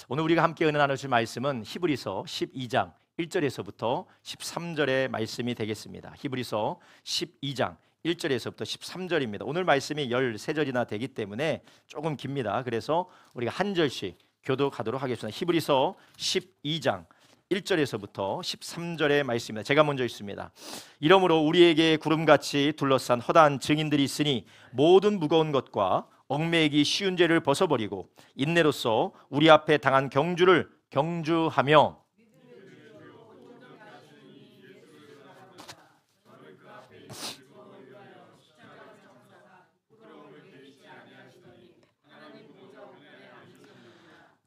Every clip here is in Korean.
오늘 우리가 함께 은혜 나누실 말씀은 히브리서 12장 1절에서부터 13절의 말씀이 되겠습니다. 히브리서 12장 1절에서부터 13절입니다. 오늘 말씀이 13절이나 되기 때문에 조금 깁니다. 그래서 우리가 한 절씩 교독하도록 하겠습니다. 히브리서 12장 1절에서부터 13절의 말씀입니다. 제가 먼저 읽습니다. 이러므로 우리에게 구름같이 둘러싼 허다한 증인들이 있으니 모든 무거운 것과 얽매이기 쉬운 죄를 벗어버리고 인내로써 우리 앞에 당한 경주를 경주하며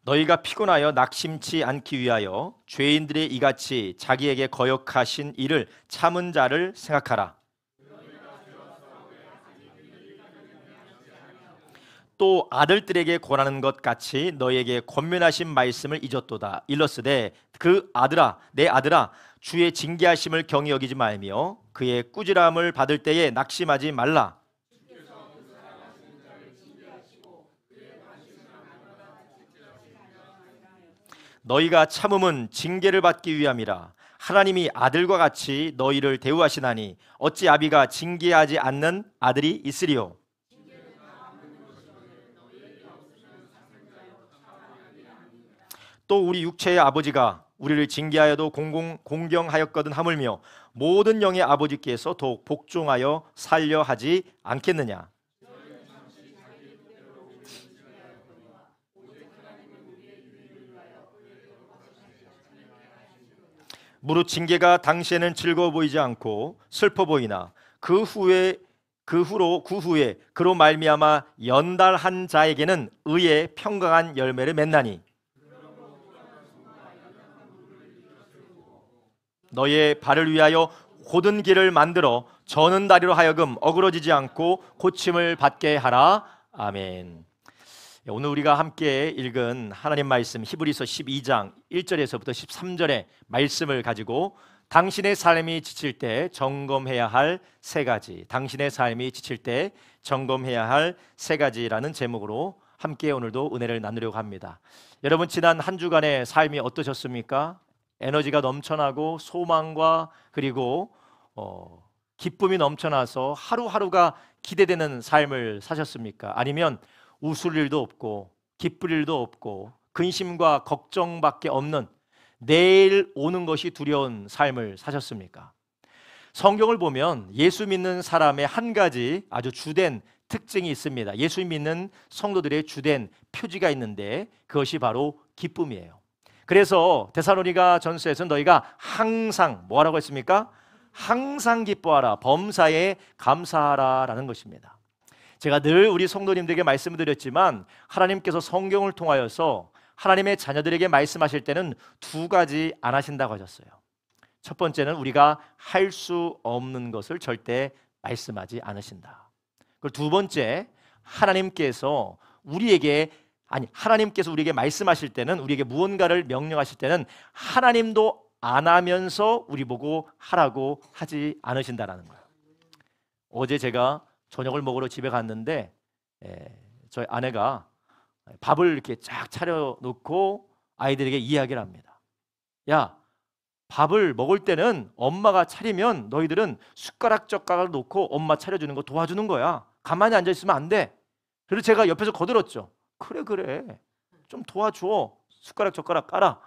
너희가 피곤하여 낙심치 않기 위하여 죄인들의 이같이 자기에게 거역하신 일을 참은 자를 생각하라. 또 아들들에게 권하는 것 같이 너희에게 권면하신 말씀을 잊었도다. 일러스되 그 아들아, 내 아들아, 주의 징계하심을 경히 여기지 말며 그의 꾸지람을 받을 때에 낙심하지 말라. 너희가 참음은 징계를 받기 위함이라. 하나님이 아들과 같이 너희를 대우하시나니 어찌 아비가 징계하지 않는 아들이 있으리요. 또 우리 육체의 아버지가 우리를 징계하여도 공경하였거든 하물며 모든 영의 아버지께서 더욱 복종하여 살려 하지 않겠느냐. 무릇 징계가 당시에는 즐거워 보이지 않고 슬퍼 보이나 그 후에 그로 말미암아 연달한 자에게는 의의 평강한 열매를 맺나니 너의 발을 위하여 곧은 길을 만들어 저는 다리로 하여금 어그러지지 않고 고침을 받게 하라. 아멘. 오늘 우리가 함께 읽은 하나님 말씀 히브리서 12장 1절에서부터 13절의 말씀을 가지고 당신의 삶이 지칠 때 점검해야 할 세 가지, 당신의 삶이 지칠 때 점검해야 할 세 가지라는 제목으로 함께 오늘도 은혜를 나누려고 합니다. 여러분, 지난 한 주간의 삶이 어떠셨습니까? 에너지가 넘쳐나고 소망과 그리고 기쁨이 넘쳐나서 하루하루가 기대되는 삶을 사셨습니까? 아니면 웃을 일도 없고 기쁠 일도 없고 근심과 걱정밖에 없는 내일 오는 것이 두려운 삶을 사셨습니까? 성경을 보면 예수 믿는 사람의 한 가지 아주 주된 특징이 있습니다. 예수 믿는 성도들의 주된 표지가 있는데 그것이 바로 기쁨이에요. 그래서 데살로니가 전서에서 너희가 항상 뭐라고 했습니까? 항상 기뻐하라, 범사에 감사하라 라는 것입니다. 제가 늘 우리 성도님들에게 말씀을 드렸지만 하나님께서 성경을 통하여서 하나님의 자녀들에게 말씀하실 때는 두 가지 안 하신다고 하셨어요. 첫 번째는 우리가 할 수 없는 것을 절대 말씀하지 않으신다. 그리고 두 번째, 하나님께서 우리에게 말씀하실 때는, 우리에게 무언가를 명령하실 때는 하나님도 안 하면서 우리 보고 하라고 하지 않으신다라는 거예요. 어제 제가 저녁을 먹으러 집에 갔는데 저희 아내가 밥을 이렇게 쫙 차려놓고 아이들에게 이야기를 합니다. 야, 밥을 먹을 때는 엄마가 차리면 너희들은 숟가락 젓가락을 놓고 엄마 차려주는 거 도와주는 거야. 가만히 앉아있으면 안 돼. 그래서 제가 옆에서 거들었죠. 그래 좀 도와줘. 숟가락 젓가락 깔아.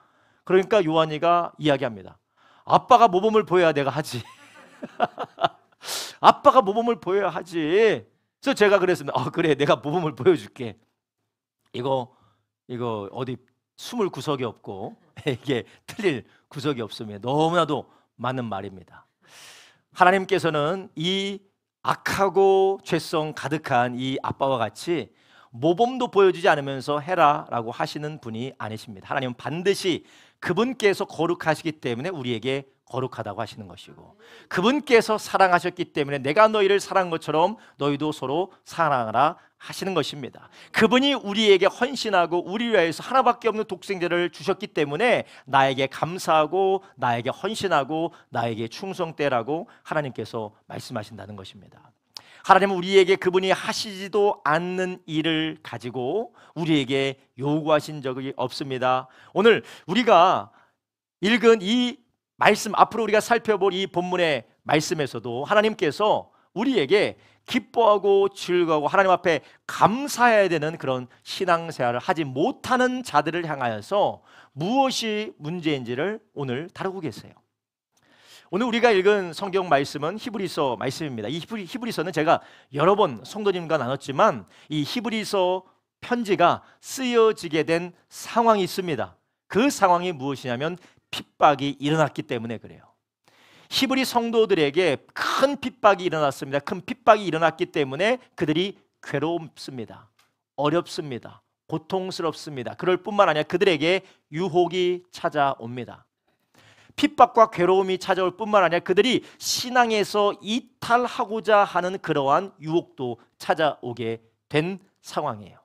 그러니까 요한이가 이야기합니다. 아빠가 모범을 보여야 내가 하지. 아빠가 모범을 보여야 하지. 그래서 제가 그랬습니다. 그래, 내가 모범을 보여줄게. 이거 어디 숨을 구석이 없고 이게 틀릴 구석이 없으면 너무나도 맞는 말입니다. 하나님께서는 이 악하고 죄성 가득한 이 아빠와 같이 모범도 보여주지 않으면서 해라라고 하시는 분이 아니십니다. 하나님은 반드시 그분께서 거룩하시기 때문에 우리에게 거룩하다고 하시는 것이고, 그분께서 사랑하셨기 때문에 내가 너희를 사랑한 것처럼 너희도 서로 사랑하라 하시는 것입니다. 그분이 우리에게 헌신하고 우리를 위해서 하나밖에 없는 독생자를 주셨기 때문에 나에게 감사하고 나에게 헌신하고 나에게 충성되라고 하나님께서 말씀하신다는 것입니다. 하나님은 우리에게 그분이 하시지도 않는 일을 가지고 우리에게 요구하신 적이 없습니다. 오늘 우리가 읽은 이 말씀, 앞으로 우리가 살펴볼 이 본문의 말씀에서도 하나님께서 우리에게 기뻐하고 즐거워하고 하나님 앞에 감사해야 되는 그런 신앙생활을 하지 못하는 자들을 향하여서 무엇이 문제인지를 오늘 다루고 계세요. 오늘 우리가 읽은 성경 말씀은 히브리서 말씀입니다. 이 히브리서는 제가 여러 번 성도님과 나눴지만 이 히브리서 편지가 쓰여지게 된 상황이 있습니다. 그 상황이 무엇이냐면 핍박이 일어났기 때문에 그래요. 히브리 성도들에게 큰 핍박이 일어났습니다. 큰 핍박이 일어났기 때문에 그들이 괴롭습니다. 어렵습니다. 고통스럽습니다. 그럴 뿐만 아니라 그들에게 유혹이 찾아옵니다. 핍박과 괴로움이 찾아올 뿐만 아니라 그들이 신앙에서 이탈하고자 하는 그러한 유혹도 찾아오게 된 상황이에요.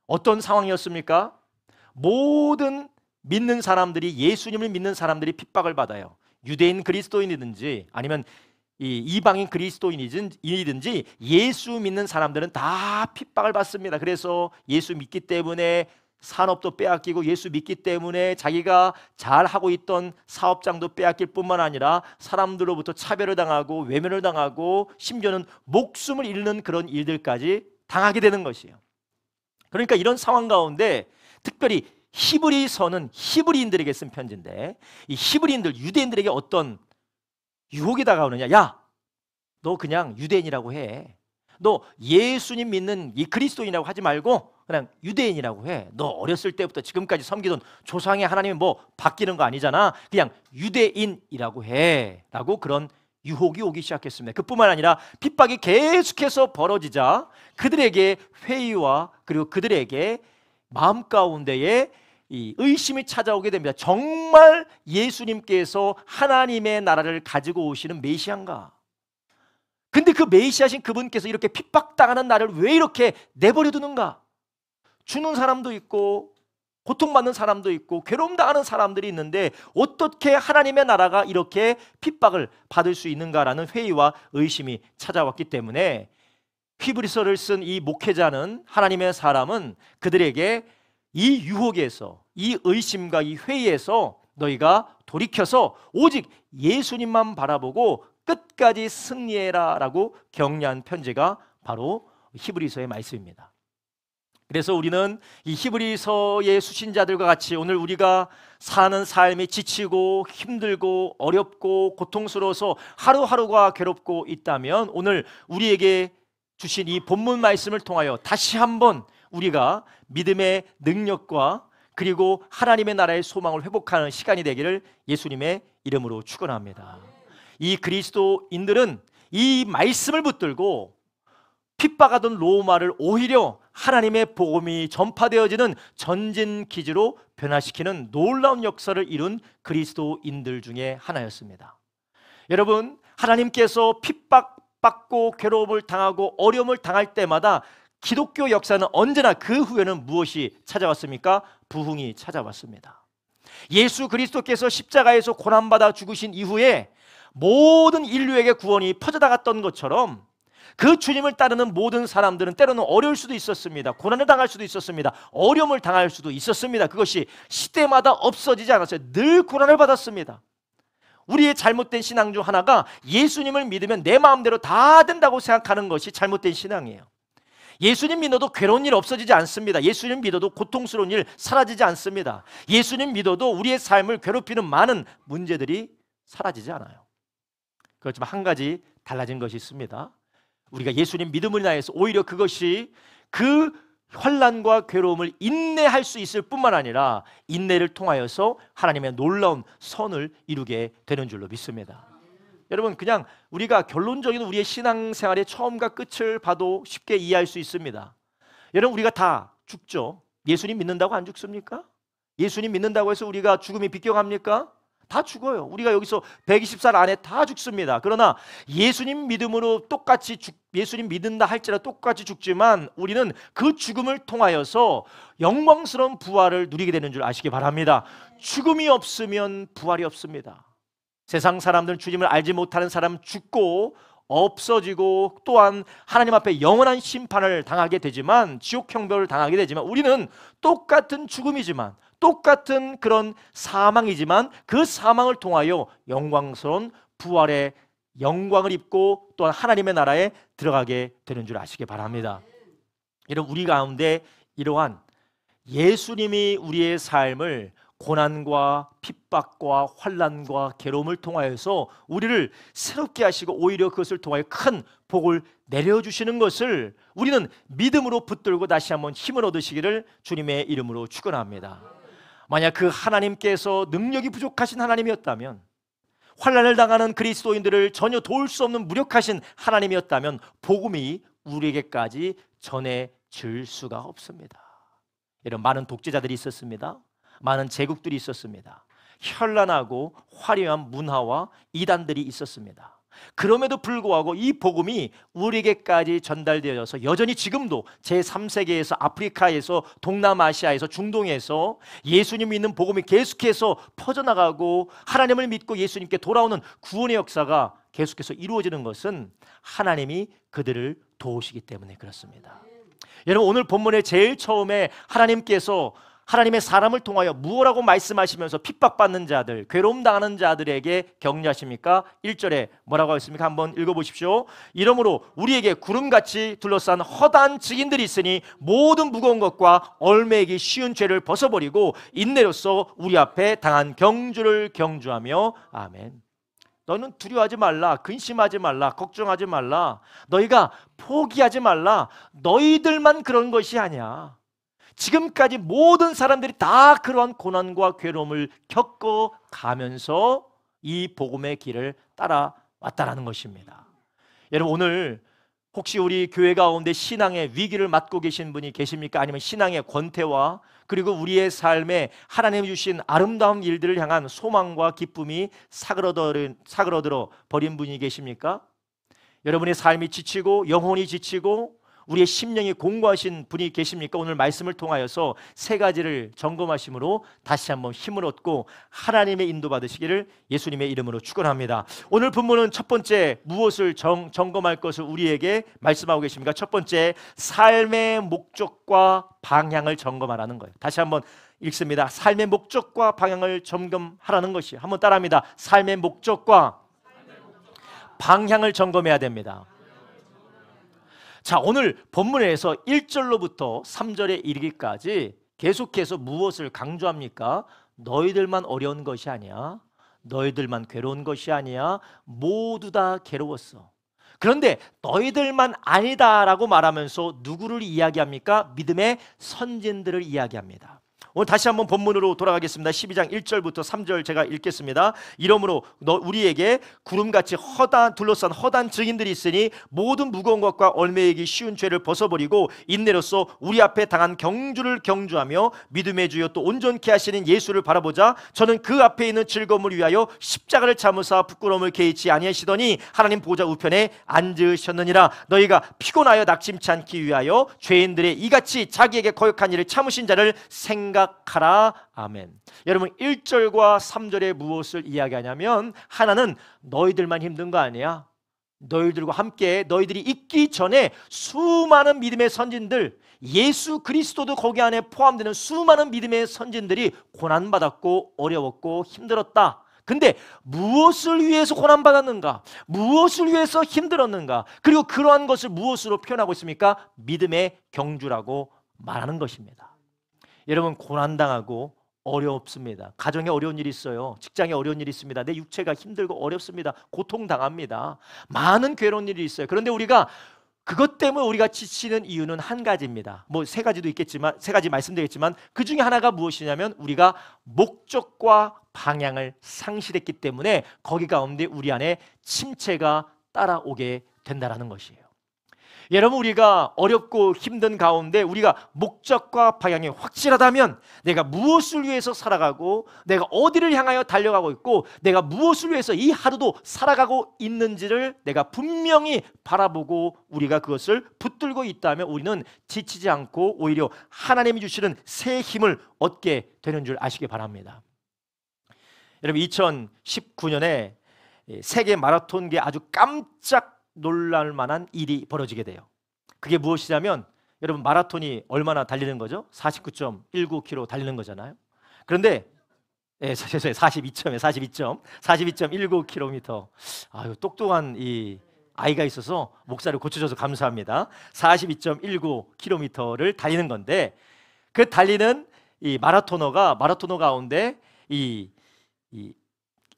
어떤 상황이었습니까? 모든 믿는 사람들이, 예수님을 믿는 사람들이 핍박을 받아요. 유대인 그리스도인이든지 아니면 이방인 그리스도인이든지 예수 믿는 사람들은 다 핍박을 받습니다. 그래서 예수 믿기 때문에 산업도 빼앗기고, 예수 믿기 때문에 자기가 잘하고 있던 사업장도 빼앗길 뿐만 아니라 사람들로부터 차별을 당하고 외면을 당하고 심지어는 목숨을 잃는 그런 일들까지 당하게 되는 것이에요. 그러니까 이런 상황 가운데 특별히 히브리서는 히브리인들에게 쓴 편지인데, 이 히브리인들, 유대인들에게 어떤 유혹이 다가오느냐. 야, 너 그냥 유대인이라고 해. 너 예수님 믿는 이 그리스도인이라고 하지 말고 그냥 유대인이라고 해. 너 어렸을 때부터 지금까지 섬기던 조상의 하나님이 뭐 바뀌는 거 아니잖아. 그냥 유대인이라고 해. 라고 그런 유혹이 오기 시작했습니다. 그뿐만 아니라 핍박이 계속해서 벌어지자 그들에게 회의와 그리고 그들에게 마음 가운데에 이 의심이 찾아오게 됩니다. 정말 예수님께서 하나님의 나라를 가지고 오시는 메시아인가? 근데 그 메시아신 그분께서 이렇게 핍박당하는 나를 왜 이렇게 내버려 두는가? 죽는 사람도 있고 고통받는 사람도 있고 괴로움당하는 사람들이 있는데 어떻게 하나님의 나라가 이렇게 핍박을 받을 수 있는가라는 회의와 의심이 찾아왔기 때문에 히브리서를 쓴 이 목회자는, 하나님의 사람은 그들에게 이 유혹에서, 이 의심과 이 회의에서 너희가 돌이켜서 오직 예수님만 바라보고 끝까지 승리해라 라고 격려한 편지가 바로 히브리서의 말씀입니다. 그래서 우리는 이 히브리서의 수신자들과 같이 오늘 우리가 사는 삶이 지치고 힘들고 어렵고 고통스러워서 하루하루가 괴롭고 있다면 오늘 우리에게 주신 이 본문 말씀을 통하여 다시 한번 우리가 믿음의 능력과 그리고 하나님의 나라의 소망을 회복하는 시간이 되기를 예수님의 이름으로 축원합니다. 이 그리스도인들은 이 말씀을 붙들고 핍박하던 로마를 오히려 하나님의 복음이 전파되어지는 전진 기지로 변화시키는 놀라운 역사를 이룬 그리스도인들 중에 하나였습니다. 여러분, 하나님께서 핍박받고 괴로움을 당하고 어려움을 당할 때마다 기독교 역사는 언제나 그 후에는 무엇이 찾아왔습니까? 부흥이 찾아왔습니다. 예수 그리스도께서 십자가에서 고난받아 죽으신 이후에 모든 인류에게 구원이 퍼져나갔던 것처럼 그 주님을 따르는 모든 사람들은 때로는 어려울 수도 있었습니다. 고난을 당할 수도 있었습니다. 어려움을 당할 수도 있었습니다. 그것이 시대마다 없어지지 않았어요. 늘 고난을 받았습니다. 우리의 잘못된 신앙 중 하나가 예수님을 믿으면 내 마음대로 다 된다고 생각하는 것이 잘못된 신앙이에요. 예수님 믿어도 괴로운 일 없어지지 않습니다. 예수님 믿어도 고통스러운 일 사라지지 않습니다. 예수님 믿어도 우리의 삶을 괴롭히는 많은 문제들이 사라지지 않아요. 그렇지만 한 가지 달라진 것이 있습니다. 우리가 예수님 믿음을 인하여서 오히려 그것이 그 환난과 괴로움을 인내할 수 있을 뿐만 아니라 인내를 통하여서 하나님의 놀라운 선을 이루게 되는 줄로 믿습니다. 여러분, 그냥 우리가 결론적인 우리의 신앙생활의 처음과 끝을 봐도 쉽게 이해할 수 있습니다. 여러분, 우리가 다 죽죠. 예수님 믿는다고 안 죽습니까? 예수님 믿는다고 해서 우리가 죽음이 비껴갑니까? 다 죽어요. 우리가 여기서 120살 안에 다 죽습니다. 그러나 예수님 믿음으로 똑같이 예수님 믿는다 할지라도 똑같이 죽지만 우리는 그 죽음을 통하여서 영광스러운 부활을 누리게 되는 줄 아시기 바랍니다. 죽음이 없으면 부활이 없습니다. 세상 사람들은 주님을 알지 못하는 사람 죽고 없어지고 또한 하나님 앞에 영원한 심판을 당하게 되지만, 지옥 형벌을 당하게 되지만, 우리는 똑같은 죽음이지만, 똑같은 그런 사망이지만 그 사망을 통하여 영광스러운 부활의 영광을 입고 또한 하나님의 나라에 들어가게 되는 줄 아시기 바랍니다. 여러분, 우리 가운데 이러한 예수님이 우리의 삶을 고난과 핍박과 환난과 괴로움을 통하여서 우리를 새롭게 하시고 오히려 그것을 통하여 큰 복을 내려주시는 것을 우리는 믿음으로 붙들고 다시 한번 힘을 얻으시기를 주님의 이름으로 축원합니다. 만약 그 하나님께서 능력이 부족하신 하나님이었다면, 환난을 당하는 그리스도인들을 전혀 도울 수 없는 무력하신 하나님이었다면 복음이 우리에게까지 전해질 수가 없습니다. 이런 많은 독재자들이 있었습니다. 많은 제국들이 있었습니다. 현란하고 화려한 문화와 이단들이 있었습니다. 그럼에도 불구하고 이 복음이 우리에게까지 전달되어서 여전히 지금도 제3세계에서, 아프리카에서, 동남아시아에서, 중동에서 예수님 믿는 복음이 계속해서 퍼져나가고 하나님을 믿고 예수님께 돌아오는 구원의 역사가 계속해서 이루어지는 것은 하나님이 그들을 도우시기 때문에 그렇습니다. 여러분, 오늘 본문의 제일 처음에 하나님께서 하나님의 사람을 통하여 무엇라고 말씀하시면서 핍박받는 자들, 괴로움 당하는 자들에게 격려하십니까? 1절에 뭐라고 했습니까? 한번 읽어보십시오. 이러므로 우리에게 구름같이 둘러싼 허다한 증인들이 있으니 모든 무거운 것과 얽매이기 쉬운 죄를 벗어버리고 인내로써 우리 앞에 당한 경주를 경주하며. 아멘. 너는 두려워하지 말라, 근심하지 말라, 걱정하지 말라, 너희가 포기하지 말라. 너희들만 그런 것이 아니야. 지금까지 모든 사람들이 다 그러한 고난과 괴로움을 겪어가면서 이 복음의 길을 따라왔다라는 것입니다. 여러분, 오늘 혹시 우리 교회 가운데 신앙의 위기를 맞고 계신 분이 계십니까? 아니면 신앙의 권태와 그리고 우리의 삶에 하나님이 주신 아름다운 일들을 향한 소망과 기쁨이 사그러들어 버린 분이 계십니까? 여러분의 삶이 지치고 영혼이 지치고 우리의 심령이 공고하신 분이 계십니까? 오늘 말씀을 통하여서 세 가지를 점검하심으로 다시 한번 힘을 얻고 하나님의 인도 받으시기를 예수님의 이름으로 축원합니다. 오늘 본문은 첫 번째 무엇을 점검할 것을 우리에게 말씀하고 계십니까? 첫 번째, 삶의 목적과 방향을 점검하라는 거예요. 다시 한번 읽습니다. 삶의 목적과 방향을 점검하라는 것이, 한번 따라합니다. 삶의 목적과 방향을 점검해야 됩니다. 자, 오늘 본문에서 1절로부터 3절에 이르기까지 계속해서 무엇을 강조합니까? 너희들만 어려운 것이 아니야, 너희들만 괴로운 것이 아니야, 모두 다 괴로웠어. 그런데 너희들만 아니다라고 말하면서 누구를 이야기합니까? 믿음의 선진들을 이야기합니다. 오늘 다시 한번 본문으로 돌아가겠습니다. 12장 1절부터 3절 제가 읽겠습니다. 이러므로 우리에게 구름같이 둘러싼 허다한 증인들이 있으니 모든 무거운 것과 얽매이기 쉬운 죄를 벗어버리고 인내로써 우리 앞에 당한 경주를 경주하며 믿음의 주여 또 온전케 하시는 예수를 바라보자. 저는 그 앞에 있는 즐거움을 위하여 십자가를 참으사 부끄러움을 개의치 아니하시더니 하나님 보좌 우편에 앉으셨느니라. 너희가 피곤하여 낙심치 않기 위하여 죄인들의 이같이 자기에게 거역한 일을 참으신 자를 생각하라. 아멘. 여러분, 1절과 3절에 무엇을 이야기하냐면, 하나는 너희들만 힘든 거 아니야, 너희들과 함께 너희들이 있기 전에 수많은 믿음의 선진들, 예수 그리스도도 거기 안에 포함되는 수많은 믿음의 선진들이 고난받았고 어려웠고 힘들었다. 근데 무엇을 위해서 고난받았는가? 무엇을 위해서 힘들었는가? 그리고 그러한 것을 무엇으로 표현하고 있습니까? 믿음의 경주라고 말하는 것입니다. 여러분, 고난당하고 어렵습니다. 가정에 어려운 일이 있어요. 직장에 어려운 일이 있습니다. 내 육체가 힘들고 어렵습니다. 고통당합니다. 많은 괴로운 일이 있어요. 그런데 우리가 그것 때문에 우리가 지치는 이유는 한 가지입니다. 뭐 세 가지도 있겠지만, 세 가지 말씀드리겠지만 그 중에 하나가 무엇이냐면 우리가 목적과 방향을 상실했기 때문에 거기 가운데 우리 안에 침체가 따라오게 된다는 것이에요. 여러분, 우리가 어렵고 힘든 가운데 우리가 목적과 방향이 확실하다면, 내가 무엇을 위해서 살아가고 내가 어디를 향하여 달려가고 있고 내가 무엇을 위해서 이 하루도 살아가고 있는지를 내가 분명히 바라보고 우리가 그것을 붙들고 있다면 우리는 지치지 않고 오히려 하나님이 주시는 새 힘을 얻게 되는 줄 아시기 바랍니다. 여러분, 2019년에 세계 마라톤계에 아주 깜짝 놀랄 만한 일이 벌어지게 돼요. 그게 무엇이냐면 여러분 마라톤이 얼마나 달리는 거죠? 49.19km 달리는 거잖아요. 그런데 42.19km. 아유, 똑똑한 이 아이가 있어서 목사를 고쳐줘서 감사합니다. 42.19km를 달리는 건데 그 달리는 이 마라토너 가운데 이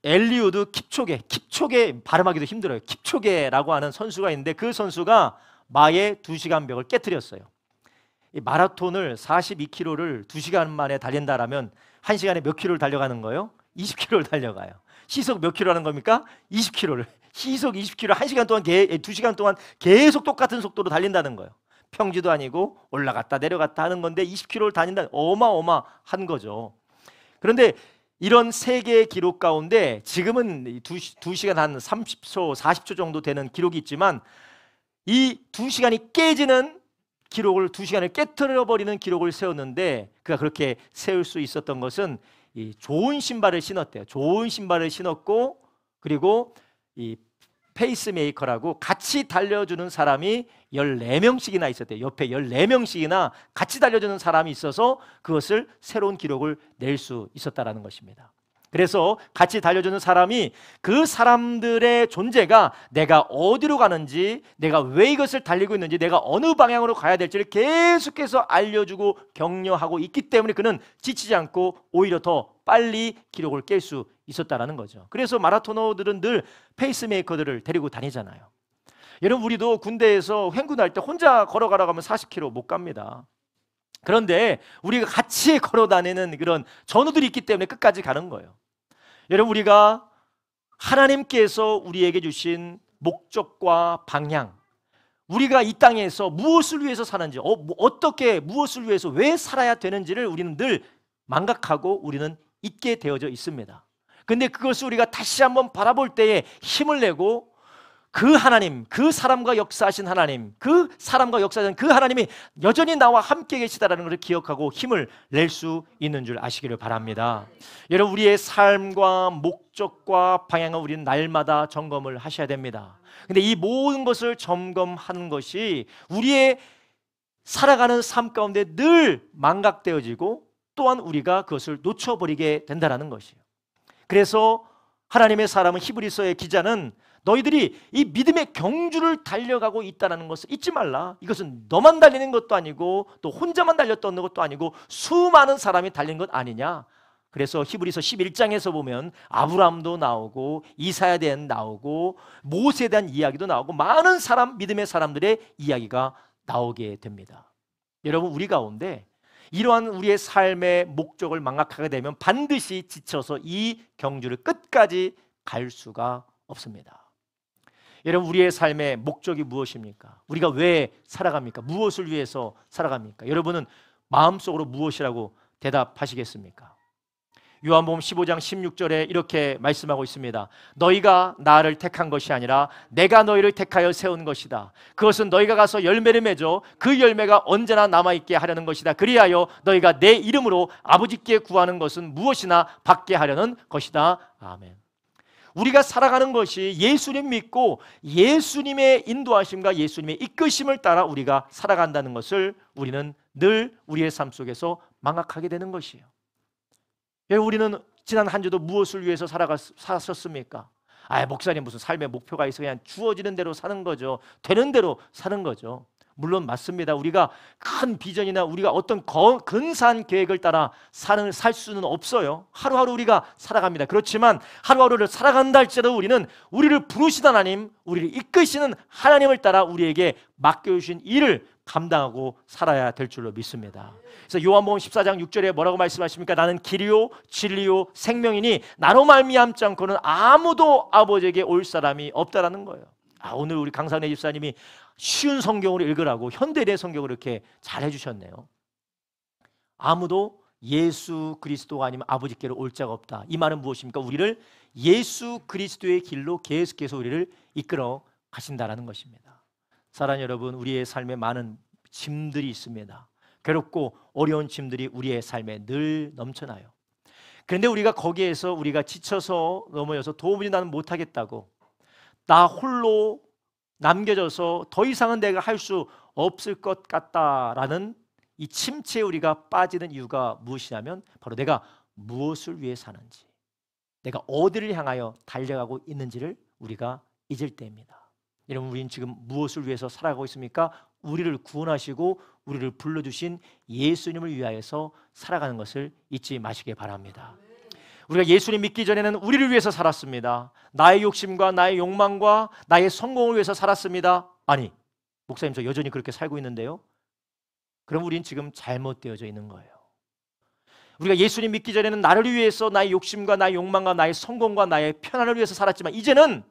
엘리우드 킵초게 발음하기도 힘들어요. 킵초게라고 하는 선수가 있는데 그 선수가 마의 2시간 벽을 깨뜨렸어요. 이 마라톤을 42km를 2시간 만에 달린다라면 1시간에 몇 킬로를 달려가는 거예요? 20km를 달려가요. 시속 몇 킬로 하는 겁니까? 20km를. 시속 20km 1시간 동안 2시간 동안 계속 똑같은 속도로 달린다는 거예요. 평지도 아니고 올라갔다 내려갔다 하는 건데 20km를 다닌다. 어마어마한 거죠. 그런데 이런 세계 기록 가운데 지금은 2시간 한 30초, 40초 정도 되는 기록이 있지만 이 2시간이 깨지는 기록을 2시간을 깨트려버리는 기록을 세웠는데 그가 그렇게 세울 수 있었던 것은 이 좋은 신발을 신었대요. 좋은 신발을 신었고 그리고 이 페이스메이커라고 같이 달려주는 사람이 14명씩이나 있었대요. 옆에 14명씩이나 같이 달려주는 사람이 있어서 그것을 새로운 기록을 낼 수 있었다는 것입니다. 그래서 같이 달려주는 사람이 그 사람들의 존재가 내가 어디로 가는지, 내가 왜 이것을 달리고 있는지, 내가 어느 방향으로 가야 될지를 계속해서 알려주고 격려하고 있기 때문에 그는 지치지 않고 오히려 더 빨리 기록을 깰 수 있었다는 거죠. 그래서 마라토너들은 늘 페이스메이커들을 데리고 다니잖아요. 여러분 우리도 군대에서 행군할 때 혼자 걸어가라고 하면 40km 못 갑니다. 그런데 우리가 같이 걸어 다니는 그런 전우들이 있기 때문에 끝까지 가는 거예요. 여러분 우리가 하나님께서 우리에게 주신 목적과 방향, 우리가 이 땅에서 무엇을 위해서 사는지, 어떻게 무엇을 위해서 왜 살아야 되는지를 우리는 늘 망각하고 우리는 잊게 되어져 있습니다. 근데 그것을 우리가 다시 한번 바라볼 때에 힘을 내고 그 하나님, 그 사람과 역사하신 하나님, 그 사람과 역사하신 그 하나님이 여전히 나와 함께 계시다라는 것을 기억하고 힘을 낼 수 있는 줄 아시기를 바랍니다. 여러분 우리의 삶과 목적과 방향을 우리는 날마다 점검을 하셔야 됩니다. 근데 이 모든 것을 점검하는 것이 우리의 살아가는 삶 가운데 늘 망각되어지고 또한 우리가 그것을 놓쳐버리게 된다는 것이에요. 그래서 하나님의 사람은 히브리서의 기자는 너희들이 이 믿음의 경주를 달려가고 있다는 것을 잊지 말라. 이것은 너만 달리는 것도 아니고 또 혼자만 달렸던 것도 아니고 수많은 사람이 달린 것 아니냐. 그래서 히브리서 11장에서 보면 아브라함도 나오고 이사야에 대한 나오고 모세에 대한 이야기도 나오고 많은 사람, 믿음의 사람들의 이야기가 나오게 됩니다. 여러분 우리 가운데 이러한 우리의 삶의 목적을 망각하게 되면 반드시 지쳐서 이 경주를 끝까지 갈 수가 없습니다. 여러분 우리의 삶의 목적이 무엇입니까? 우리가 왜 살아갑니까? 무엇을 위해서 살아갑니까? 여러분은 마음속으로 무엇이라고 대답하시겠습니까? 요한복음 15장 16절에 이렇게 말씀하고 있습니다. 너희가 나를 택한 것이 아니라 내가 너희를 택하여 세운 것이다. 그것은 너희가 가서 열매를 맺어 그 열매가 언제나 남아있게 하려는 것이다. 그리하여 너희가 내 이름으로 아버지께 구하는 것은 무엇이나 받게 하려는 것이다. 아멘. 우리가 살아가는 것이 예수님 믿고 예수님의 인도하심과 예수님의 이끄심을 따라 우리가 살아간다는 것을 우리는 늘 우리의 삶 속에서 망각하게 되는 것이에요. 우리는 지난 한 주도 무엇을 위해서 살았습니까? 목사님 무슨 삶의 목표가 있어 그냥 주어지는 대로 사는 거죠. 되는 대로 사는 거죠. 물론 맞습니다. 우리가 큰 비전이나 우리가 어떤 근사한 계획을 따라 살 수는 없어요. 하루하루 우리가 살아갑니다. 그렇지만 하루하루를 살아간다 할지라도 우리는 우리를 부르시던 하나님, 우리를 이끄시는 하나님을 따라 우리에게 맡겨주신 일을 감당하고 살아야 될 줄로 믿습니다. 그래서 요한복음 14장 6절에 뭐라고 말씀하십니까? 나는 길이요 진리요 생명이니 나로 말미암지 않고는 아무도 아버지에게 올 사람이 없다라는 거예요. 오늘 우리 강상래 집사님이 쉬운 성경으로 읽으라고 현대의 성경을 이렇게 잘 해주셨네요. 아무도 예수 그리스도가 아니면 아버지께로 올 자가 없다. 이 말은 무엇입니까? 우리를 예수 그리스도의 길로 계속해서 우리를 이끌어 가신다라는 것입니다. 사랑하는 여러분, 우리의 삶에 많은 짐들이 있습니다. 괴롭고 어려운 짐들이 우리의 삶에 늘 넘쳐나요. 그런데 우리가 거기에서 우리가 지쳐서 넘어져서 도무지 나는 못하겠다고 나 홀로 남겨져서 더 이상은 내가 할 수 없을 것 같다라는 이 침체에 우리가 빠지는 이유가 무엇이냐면 바로 내가 무엇을 위해 사는지, 내가 어디를 향하여 달려가고 있는지를 우리가 잊을 때입니다. 여러분, 우리는 지금 무엇을 위해서 살아가고 있습니까? 우리를 구원하시고 우리를 불러주신 예수님을 위하여서 살아가는 것을 잊지 마시기 바랍니다. 우리가 예수님 믿기 전에는 우리를 위해서 살았습니다. 나의 욕심과 나의 욕망과 나의 성공을 위해서 살았습니다. 아니, 목사님 저 여전히 그렇게 살고 있는데요. 그럼 우린 지금 잘못되어져 있는 거예요. 우리가 예수님 믿기 전에는 나를 위해서 나의 욕심과 나의 욕망과 나의 성공과 나의 편안을 위해서 살았지만 이제는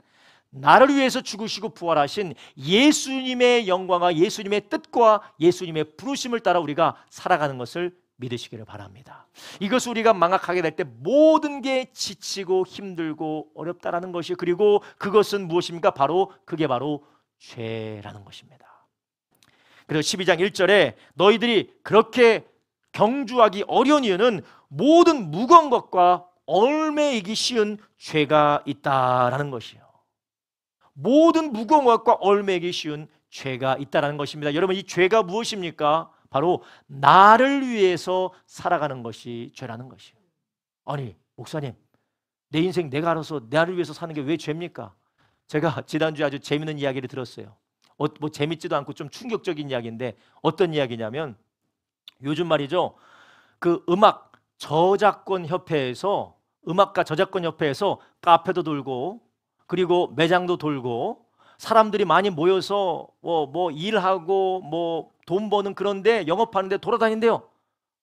나를 위해서 죽으시고 부활하신 예수님의 영광과 예수님의 뜻과 예수님의 부르심을 따라 우리가 살아가는 것을 믿으시기를 바랍니다. 이것을 우리가 망각하게 될 때 모든 게 지치고 힘들고 어렵다라는 것이, 그리고 그것은 무엇입니까? 그게 바로 죄라는 것입니다. 그래서 12장 1절에 너희들이 그렇게 경주하기 어려운 이유는 모든 무거운 것과 얽매이기 쉬운 죄가 있다라는 것이요. 모든 무거운 것과 얽매이기 쉬운 죄가 있다라는 것입니다. 여러분, 이 죄가 무엇입니까? 바로 나를 위해서 살아가는 것이 죄라는 것이에요. 아니, 목사님, 내 인생 내가 알아서 나를 위해서 사는 게 왜 죄입니까? 제가 지난주에 아주 재밌는 이야기를 들었어요. 뭐 재밌지도 않고 좀 충격적인 이야기인데, 어떤 이야기냐면 요즘 말이죠, 그 음악가 저작권 협회에서 카페도 돌고 그리고 매장도 돌고 사람들이 많이 모여서 뭐 일하고 뭐 돈 버는 그런데 영업하는데 돌아다닌대요.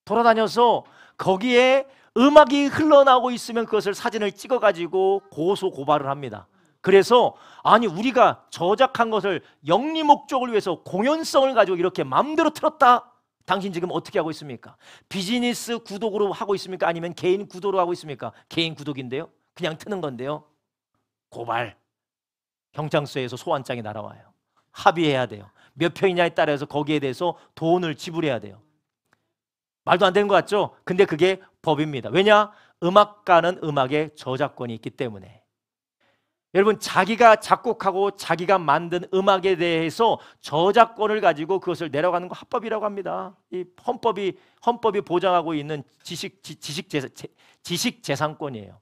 돌아다녀서 거기에 음악이 흘러나오고 있으면 그것을 사진을 찍어가지고 고소 고발을 합니다. 그래서 아니, 우리가 저작한 것을 영리 목적을 위해서 공연성을 가지고 이렇게 마음대로 틀었다. 당신 지금 어떻게 하고 있습니까? 비즈니스 구독으로 하고 있습니까? 아니면 개인 구독으로 하고 있습니까? 개인 구독인데요. 그냥 트는 건데요. 고발. 경찰서에서 소환장이 날아와요. 합의해야 돼요. 몇 평이냐에 따라서 거기에 대해서 돈을 지불해야 돼요. 말도 안 되는 것 같죠? 근데 그게 법입니다. 왜냐? 음악가는 음악에 저작권이 있기 때문에. 여러분, 자기가 작곡하고 자기가 만든 음악에 대해서 저작권을 가지고 그것을 내려가는 거 합법이라고 합니다. 이 헌법이 보장하고 있는 지식재산권이에요.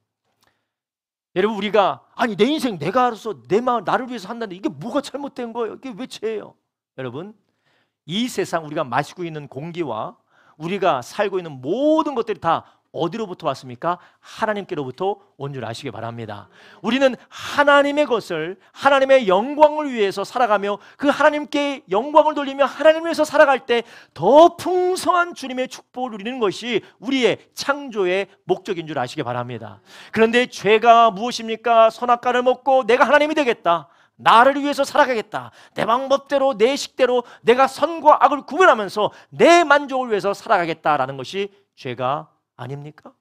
여러분, 우리가 아니 내 인생 내가 알아서 내 마음 나를 위해서 한다는데 이게 뭐가 잘못된 거예요? 이게 왜 죄예요? 여러분, 이 세상 우리가 마시고 있는 공기와 우리가 살고 있는 모든 것들이 다 어디로부터 왔습니까? 하나님께로부터 온 줄 아시기 바랍니다. 우리는 하나님의 것을, 하나님의 영광을 위해서 살아가며 그 하나님께 영광을 돌리며 하나님을 위해서 살아갈 때 더 풍성한 주님의 축복을 누리는 것이 우리의 창조의 목적인 줄 아시기 바랍니다. 그런데 죄가 무엇입니까? 선악과를 먹고 내가 하나님이 되겠다, 나를 위해서 살아가겠다, 내 방법대로 내 식대로 내가 선과 악을 구분하면서 내 만족을 위해서 살아가겠다라는 것이 죄가 아닙니까?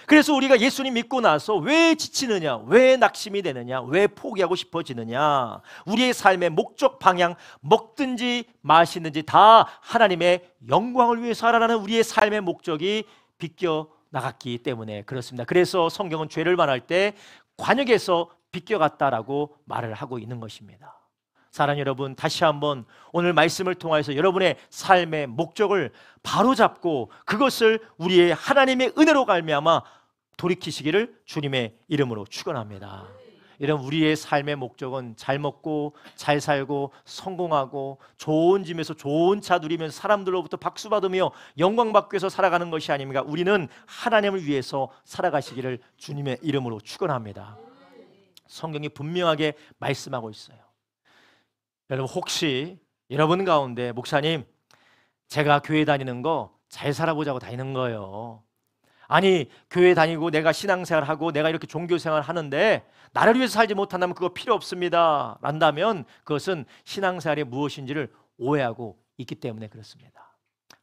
그래서 우리가 예수님 믿고 나서 왜 지치느냐, 왜 낙심이 되느냐, 왜 포기하고 싶어지느냐, 우리의 삶의 목적 방향, 먹든지 마시든지 다 하나님의 영광을 위해서 하라는 우리의 삶의 목적이 비껴 나갔기 때문에 그렇습니다. 그래서 성경은 죄를 말할 때 관역에서 비껴갔다라고 말을 하고 있는 것입니다. 사랑하는 여러분, 다시 한번 오늘 말씀을 통해서 여러분의 삶의 목적을 바로잡고 그것을 우리의 하나님의 은혜로 말미암아 돌이키시기를 주님의 이름으로 축원합니다. 여러분, 우리의 삶의 목적은 잘 먹고 잘 살고 성공하고 좋은 집에서 좋은 차 누리면서 사람들로부터 박수 받으며 영광 받기 위해서 살아가는 것이 아닙니까? 우리는 하나님을 위해서 살아가시기를 주님의 이름으로 축원합니다. 성경이 분명하게 말씀하고 있어요. 여러분, 혹시 여러분 가운데 목사님, 제가 교회 다니는 거 잘 살아보자고 다니는 거예요. 아니, 교회 다니고 내가 신앙생활하고 내가 이렇게 종교생활 하는데 나를 위해서 살지 못한다면 그거 필요 없습니다 란다면 그것은 신앙생활이 무엇인지를 오해하고 있기 때문에 그렇습니다.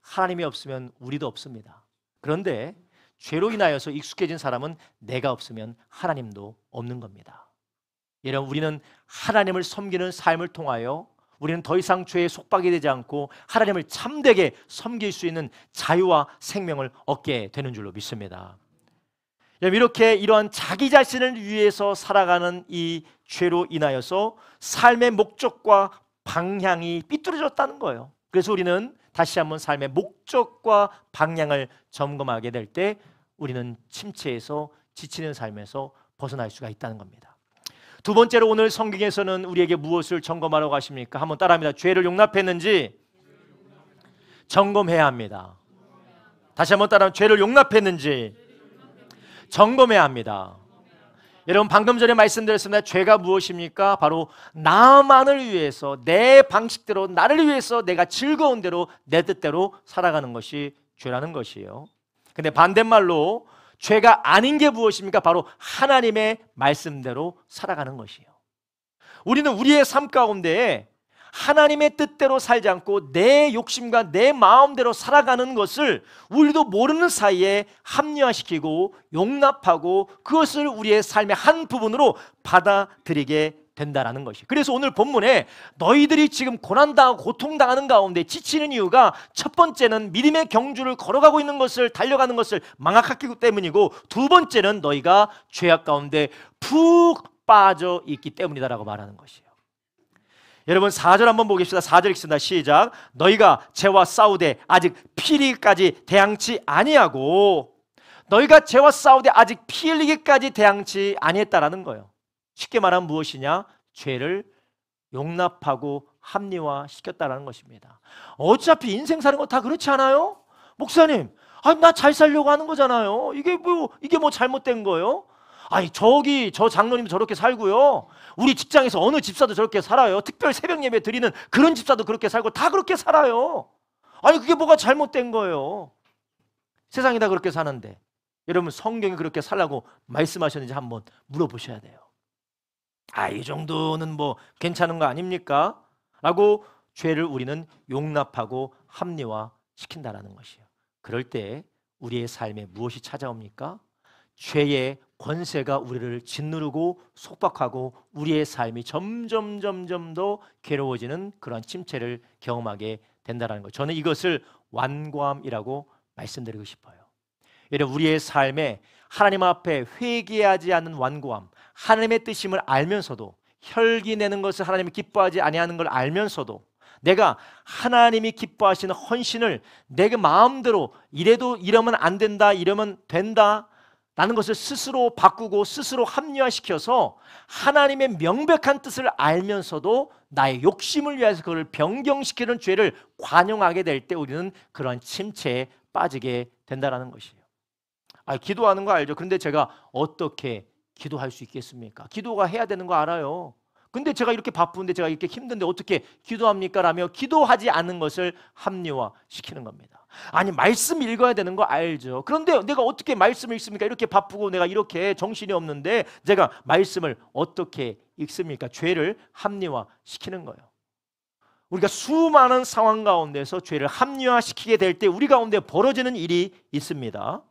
하나님이 없으면 우리도 없습니다. 그런데 죄로 인하여서 익숙해진 사람은 내가 없으면 하나님도 없는 겁니다. 여러분, 우리는 하나님을 섬기는 삶을 통하여 우리는 더 이상 죄에 속박이 되지 않고 하나님을 참되게 섬길 수 있는 자유와 생명을 얻게 되는 줄로 믿습니다. 여러분, 이렇게 이러한 자기 자신을 위해서 살아가는 이 죄로 인하여서 삶의 목적과 방향이 삐뚤어졌다는 거예요. 그래서 우리는 다시 한번 삶의 목적과 방향을 점검하게 될 때 우리는 침체에서, 지치는 삶에서 벗어날 수가 있다는 겁니다. 두 번째로 오늘 성경에서는 우리에게 무엇을 점검하라고 하십니까? 한번 따라합니다. 죄를 용납했는지 점검해야 합니다. 다시 한번 따라하면 죄를 용납했는지 점검해야 합니다. 여러분, 방금 전에 말씀드렸습니다. 죄가 무엇입니까? 바로 나만을 위해서, 내 방식대로, 나를 위해서 내가 즐거운 대로, 내 뜻대로 살아가는 것이 죄라는 것이에요. 근데 반대말로 죄가 아닌 게 무엇입니까? 바로 하나님의 말씀대로 살아가는 것이에요. 우리는 우리의 삶 가운데에 하나님의 뜻대로 살지 않고 내 욕심과 내 마음대로 살아가는 것을 우리도 모르는 사이에 합리화시키고 용납하고 그것을 우리의 삶의 한 부분으로 받아들이게 된다는 것이. 그래서 오늘 본문에 너희들이 지금 고난당하고 고통당하는 가운데 지치는 이유가 첫 번째는 믿음의 경주를 걸어가고 있는 것을, 달려가는 것을 망각했기 때문이고, 두 번째는 너희가 죄악 가운데 푹 빠져 있기 때문이다라고 말하는 것이에요. 여러분, 4절 한번 보겠습니다. 4절 읽습니다. 시작. 너희가 죄와 싸우되 아직 피 흘리기까지 대항치 아니하고, 너희가 죄와 싸우되 아직 피 흘리기까지 대항치 아니했다라는 거예요. 쉽게 말하면 무엇이냐? 죄를 용납하고 합리화시켰다라는 것입니다. 어차피 인생 사는 거 다 그렇지 않아요? 목사님, 나 잘 살려고 하는 거잖아요. 이게 뭐 잘못된 거예요? 아니, 저 장로님 저렇게 살고요, 우리 직장에서 어느 집사도 저렇게 살아요. 특별 새벽 예배 드리는 그런 집사도 그렇게 살고 다 그렇게 살아요. 아니, 그게 뭐가 잘못된 거예요? 세상이 다 그렇게 사는데. 여러분, 성경이 그렇게 살라고 말씀하셨는지 한번 물어보셔야 돼요. 이 정도는 뭐 괜찮은 거 아닙니까? 라고 죄를 우리는 용납하고 합리화시킨다라는 것이에요. 그럴 때 우리의 삶에 무엇이 찾아옵니까? 죄의 권세가 우리를 짓누르고 속박하고 우리의 삶이 점점 더 괴로워지는 그런 침체를 경험하게 된다는 것. 저는 이것을 완고함이라고 말씀드리고 싶어요. 여러분, 우리의 삶에 하나님 앞에 회개하지 않는 완고함, 하나님의 뜻임을 알면서도, 혈기 내는 것을 하나님이 기뻐하지 아니하는 걸 알면서도 내가 하나님이 기뻐하시는 헌신을 내가 마음대로 이러면 안 된다, 이러면 된다 라는 것을 스스로 바꾸고 스스로 합리화시켜서 하나님의 명백한 뜻을 알면서도 나의 욕심을 위해서 그걸 변경시키는 죄를 관용하게 될 때 우리는 그런 침체에 빠지게 된다는 것이에요. 기도하는 거 알죠? 그런데 제가 어떻게 기도할 수 있겠습니까? 기도가 해야 되는 거 알아요. 근데 제가 이렇게 바쁜데, 제가 이렇게 힘든데 어떻게 기도합니까? 라며 기도하지 않는 것을 합리화시키는 겁니다. 아니, 말씀 읽어야 되는 거 알죠. 그런데 내가 어떻게 말씀을 읽습니까? 이렇게 바쁘고 내가 이렇게 정신이 없는데 제가 말씀을 어떻게 읽습니까? 죄를 합리화시키는 거예요. 우리가 수많은 상황 가운데서 죄를 합리화시키게 될 때 우리 가운데 벌어지는 일이 있습니다.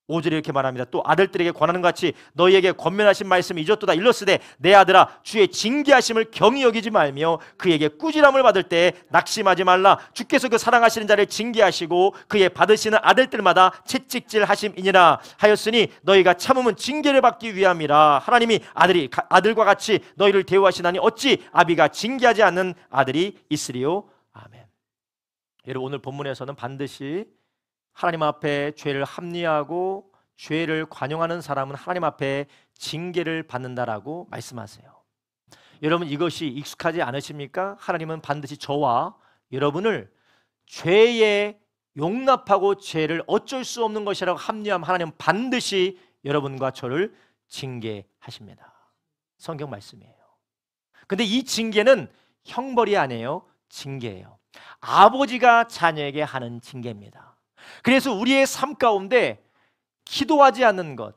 5절에 이렇게 말합니다. 또 아들들에게 권하는 것 같이 너희에게 권면하신 말씀이 이것도다 일렀으되 내 아들아, 주의 징계하심을 경히 여기지 말며 그에게 꾸지람을 받을 때 낙심하지 말라. 주께서 그 사랑하시는 자를 징계하시고 그의 받으시는 아들들마다 채찍질 하심이니라 하였으니 너희가 참음은 징계를 받기 위함이라. 하나님이 아들과 같이 너희를 대우하시나니 어찌 아비가 징계하지 않는 아들이 있으리요. 아멘. 여러분, 오늘 본문에서는 반드시 하나님 앞에 죄를 합리화하고 죄를 관용하는 사람은 하나님 앞에 징계를 받는다라고 말씀하세요. 여러분, 이것이 익숙하지 않으십니까? 하나님은 반드시 저와 여러분을 죄에 용납하고 죄를 어쩔 수 없는 것이라고 합리화하면 하나님은 반드시 여러분과 저를 징계하십니다. 성경 말씀이에요. 근데 이 징계는 형벌이 아니에요. 징계예요. 아버지가 자녀에게 하는 징계입니다. 그래서 우리의 삶 가운데 기도하지 않는 것,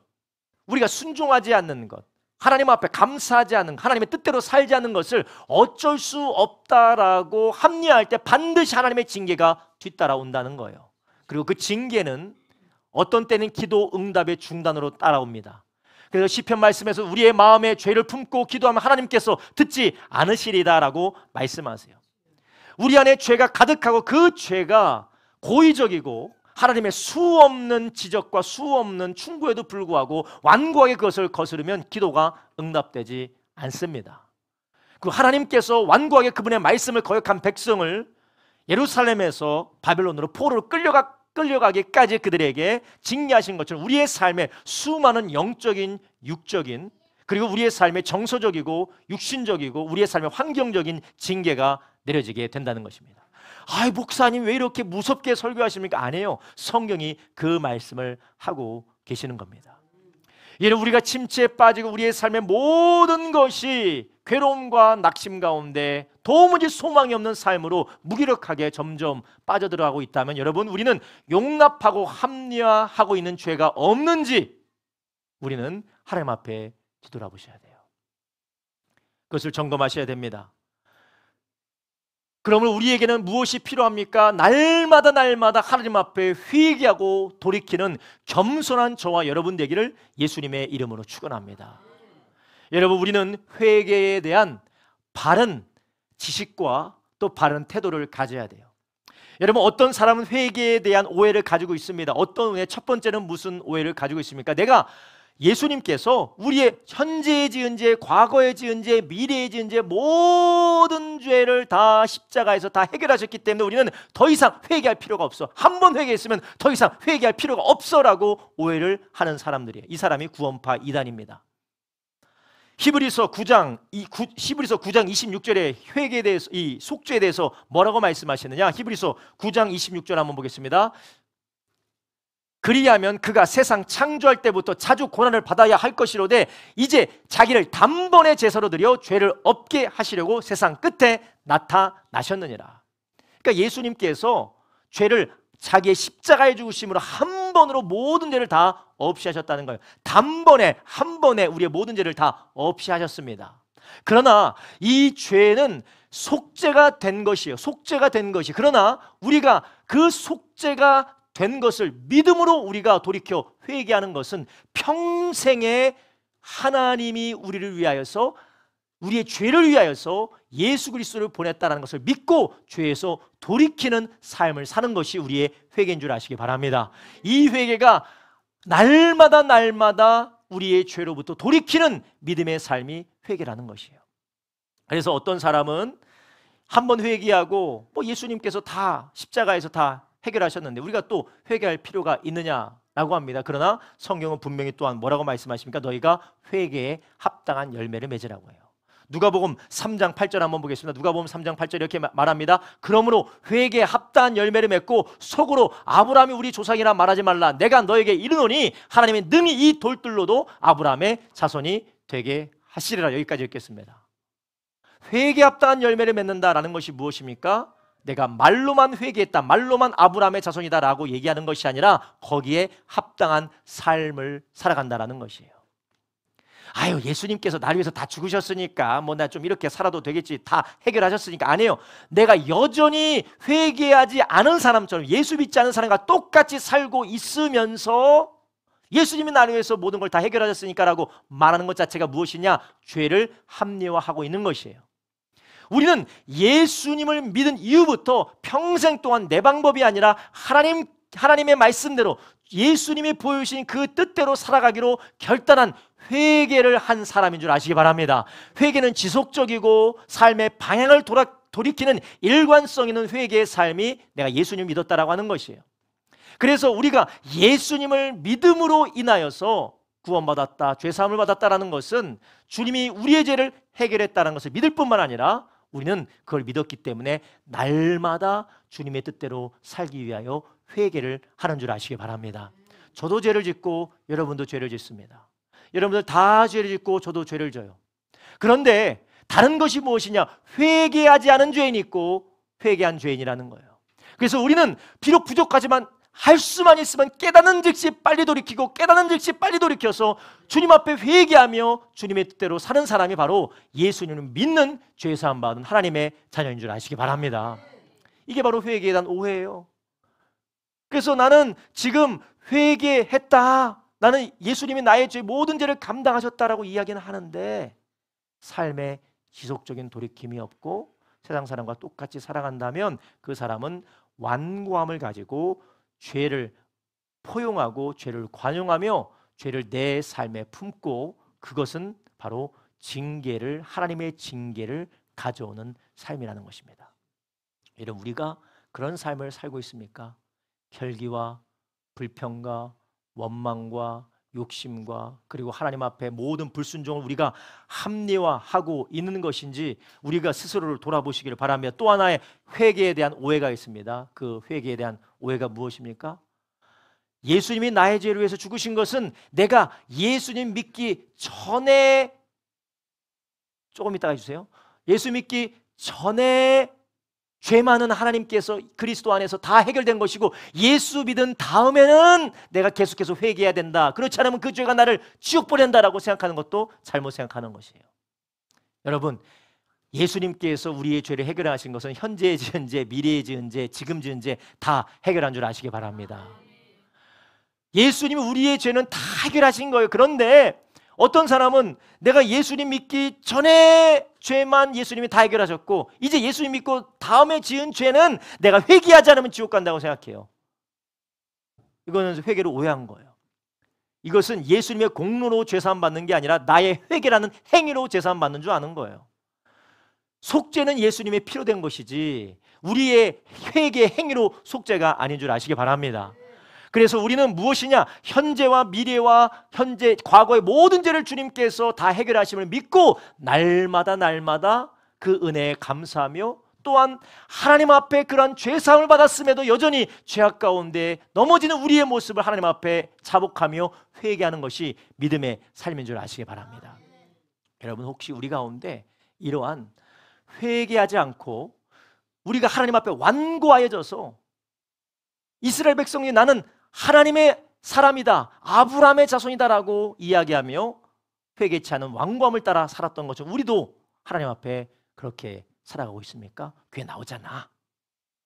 우리가 순종하지 않는 것, 하나님 앞에 감사하지 않는, 하나님의 뜻대로 살지 않는 것을 어쩔 수 없다라고 합리화할 때 반드시 하나님의 징계가 뒤따라온다는 거예요. 그리고 그 징계는 어떤 때는 기도 응답의 중단으로 따라옵니다. 그래서 시편 말씀에서 우리의 마음에 죄를 품고 기도하면 하나님께서 듣지 않으시리다라고 말씀하세요. 우리 안에 죄가 가득하고 그 죄가 고의적이고 하나님의 수없는 지적과 수없는 충고에도 불구하고 완고하게 그것을 거스르면 기도가 응답되지 않습니다. 그 하나님께서 완고하게 그분의 말씀을 거역한 백성을 예루살렘에서 바벨론으로 포로로 끌려가기까지 그들에게 징계하신 것처럼 우리의 삶에 수많은 영적인, 육적인, 그리고 우리의 삶에 정서적이고 육신적이고 우리의 삶에 환경적인 징계가 내려지게 된다는 것입니다. 아이, 목사님 왜 이렇게 무섭게 설교하십니까? 아니에요. 성경이 그 말씀을 하고 계시는 겁니다. 이는 우리가 침체에 빠지고 우리의 삶의 모든 것이 괴로움과 낙심 가운데 도무지 소망이 없는 삶으로 무기력하게 점점 빠져들어가고 있다면 여러분, 우리는 용납하고 합리화하고 있는 죄가 없는지 우리는 하나님 앞에 뒤돌아보셔야 돼요. 그것을 점검하셔야 됩니다. 그러면 우리에게는 무엇이 필요합니까? 날마다 하나님 앞에 회개하고 돌이키는 겸손한 저와 여러분 되기를 예수님의 이름으로 축원합니다. 여러분, 우리는 회개에 대한 바른 지식과 또 바른 태도를 가져야 돼요. 여러분, 어떤 사람은 회개에 대한 오해를 가지고 있습니다. 어떤 오해? 첫 번째는 무슨 오해를 가지고 있습니까? 내가 예수님께서 우리의 현재에 지은 죄, 과거에 지은 죄, 미래에 지은 죄 모든 죄를 다 십자가에서 다 해결하셨기 때문에 우리는 더 이상 회개할 필요가 없어. 한 번 회개했으면 더 이상 회개할 필요가 없어라고 오해를 하는 사람들이에요. 이 사람이 구원파 이단입니다. 히브리서 9장 26절에 회개에 대해서, 이 속죄에 대해서 뭐라고 말씀하시느냐? 히브리서 9장 26절 한번 보겠습니다. 그리하면 그가 세상 창조할 때부터 자주 고난을 받아야 할 것이로되 이제 자기를 단번에 제사로 드려 죄를 없게 하시려고 세상 끝에 나타나셨느니라. 그러니까 예수님께서 죄를 자기의 십자가의 죽으심으로 한 번으로 모든 죄를 다 없이 하셨다는 거예요. 단번에, 한 번에 우리의 모든 죄를 다 없이 하셨습니다. 그러나 이 죄는 속죄가 된 것이에요. 속죄가 된 것이. 그러나 우리가 그 속죄가 된 것을 믿음으로 우리가 돌이켜 회개하는 것은 평생에 하나님이 우리를 위하여서, 우리의 죄를 위하여서 예수 그리스도를 보냈다는 것을 믿고 죄에서 돌이키는 삶을 사는 것이 우리의 회개인 줄 아시기 바랍니다. 이 회개가 날마다 우리의 죄로부터 돌이키는 믿음의 삶이 회개라는 것이에요. 그래서 어떤 사람은 한번 회개하고 예수님께서 다 십자가에서 다 해결하셨는데 우리가 또 회개할 필요가 있느냐라고 합니다. 그러나 성경은 분명히 또한 뭐라고 말씀하십니까? 너희가 회개에 합당한 열매를 맺으라고 해요. 누가복음 3장 8절 한번 보겠습니다. 누가복음 3장 8절 이렇게 말합니다. 그러므로 회개에 합당한 열매를 맺고 속으로 아브라함이 우리 조상이라 말하지 말라. 내가 너에게 이르노니 하나님이 능히 이 돌들로도 아브라함의 자손이 되게 하시리라. 여기까지 읽겠습니다. 회개에 합당한 열매를 맺는다라는 것이 무엇입니까? 내가 말로만 회개했다, 말로만 아브라함의 자손이다라고 얘기하는 것이 아니라 거기에 합당한 삶을 살아간다라는 것이에요. 아유, 예수님께서 나를 위해서 다 죽으셨으니까 나 좀 이렇게 살아도 되겠지, 다 해결하셨으니까. 아니에요. 내가 여전히 회개하지 않은 사람처럼, 예수 믿지 않은 사람과 똑같이 살고 있으면서 예수님이 나를 위해서 모든 걸 다 해결하셨으니까 라고 말하는 것 자체가 무엇이냐? 죄를 합리화하고 있는 것이에요. 우리는 예수님을 믿은 이후부터 평생 동안 내 방법이 아니라 하나님의 말씀대로 예수님이 보여주신 그 뜻대로 살아가기로 결단한 회개를 한 사람인 줄 아시기 바랍니다. 회개는 지속적이고 삶의 방향을 돌이키는 일관성 있는 회개의 삶이 내가 예수님을 믿었다라고 하는 것이에요. 그래서 우리가 예수님을 믿음으로 인하여서 구원받았다, 죄사함을 받았다라는 것은 주님이 우리의 죄를 해결했다는 것을 믿을 뿐만 아니라 우리는 그걸 믿었기 때문에 날마다 주님의 뜻대로 살기 위하여 회개를 하는 줄 아시기 바랍니다. 저도 죄를 짓고 여러분도 죄를 짓습니다. 여러분들 다 죄를 짓고 저도 죄를 져요. 그런데 다른 것이 무엇이냐? 회개하지 않은 죄인이 있고 회개한 죄인이라는 거예요. 그래서 우리는 비록 부족하지만 할 수만 있으면 깨닫는 즉시 빨리 돌이키고 깨닫는 즉시 빨리 돌이켜서 주님 앞에 회개하며 주님의 뜻대로 사는 사람이 바로 예수님을 믿는 죄사함 받은 하나님의 자녀인 줄 아시기 바랍니다. 이게 바로 회개에 대한 오해예요. 그래서 나는 지금 회개했다, 나는 예수님이 나의 죄 모든 죄를 감당하셨다라고 이야기는 하는데 삶에 지속적인 돌이킴이 없고 세상 사람과 똑같이 살아간다면 그 사람은 완고함을 가지고 죄를 포용하고 죄를 관용하며 죄를 내 삶에 품고, 그것은 바로 징계를, 하나님의 징계를 가져오는 삶이라는 것입니다. 여러분, 우리가 그런 삶을 살고 있습니까? 혈기와 불평과 원망과 욕심과 그리고 하나님 앞에 모든 불순종을 우리가 합리화하고 있는 것인지 우리가 스스로를 돌아보시기를 바라며, 또 하나의 회개에 대한 오해가 있습니다. 그 회개에 대한 오해가 무엇입니까? 예수님이 나의 죄를 위해서 죽으신 것은 내가 예수님 믿기 전에, 조금 이따가 해주세요. 예수 믿기 전에 죄 많은 하나님께서 그리스도 안에서 다 해결된 것이고, 예수 믿은 다음에는 내가 계속해서 회개해야 된다. 그렇지 않으면 그 죄가 나를 지옥 보낸다라고 생각하는 것도 잘못 생각하는 것이에요. 여러분, 예수님께서 우리의 죄를 해결하신 것은 현재의 지은 죄, 미래의 지은 죄, 지금 지은 죄 다 해결한 줄 아시기 바랍니다. 예수님이 우리의 죄는 다 해결하신 거예요. 그런데 어떤 사람은 내가 예수님 믿기 전에 죄만 예수님이 다 해결하셨고, 이제 예수님 믿고 다음에 지은 죄는 내가 회개하지 않으면 지옥 간다고 생각해요. 이거는 회개를 오해한 거예요. 이것은 예수님의 공로로 죄사함 받는 게 아니라 나의 회개라는 행위로 죄사함 받는 줄 아는 거예요. 속죄는 예수님의 피로 된 것이지 우리의 회개 행위로 속죄가 아닌 줄 아시기 바랍니다. 그래서 우리는 무엇이냐? 현재와 미래와 현재, 과거의 모든 죄를 주님께서 다 해결하심을 믿고 날마다 그 은혜에 감사하며, 또한 하나님 앞에 그러한 죄사함을 받았음에도 여전히 죄악 가운데 넘어지는 우리의 모습을 하나님 앞에 자복하며 회개하는 것이 믿음의 삶인 줄 아시기 바랍니다. 여러분, 혹시 우리 가운데 이러한 회개하지 않고 우리가 하나님 앞에 완고하여져서 이스라엘 백성이 나는 하나님의 사람이다, 아브라함의 자손이다라고 이야기하며 회개치 않은 완고함을 따라 살았던 것처럼 우리도 하나님 앞에 그렇게 살아가고 있습니까? 교회 나오잖아,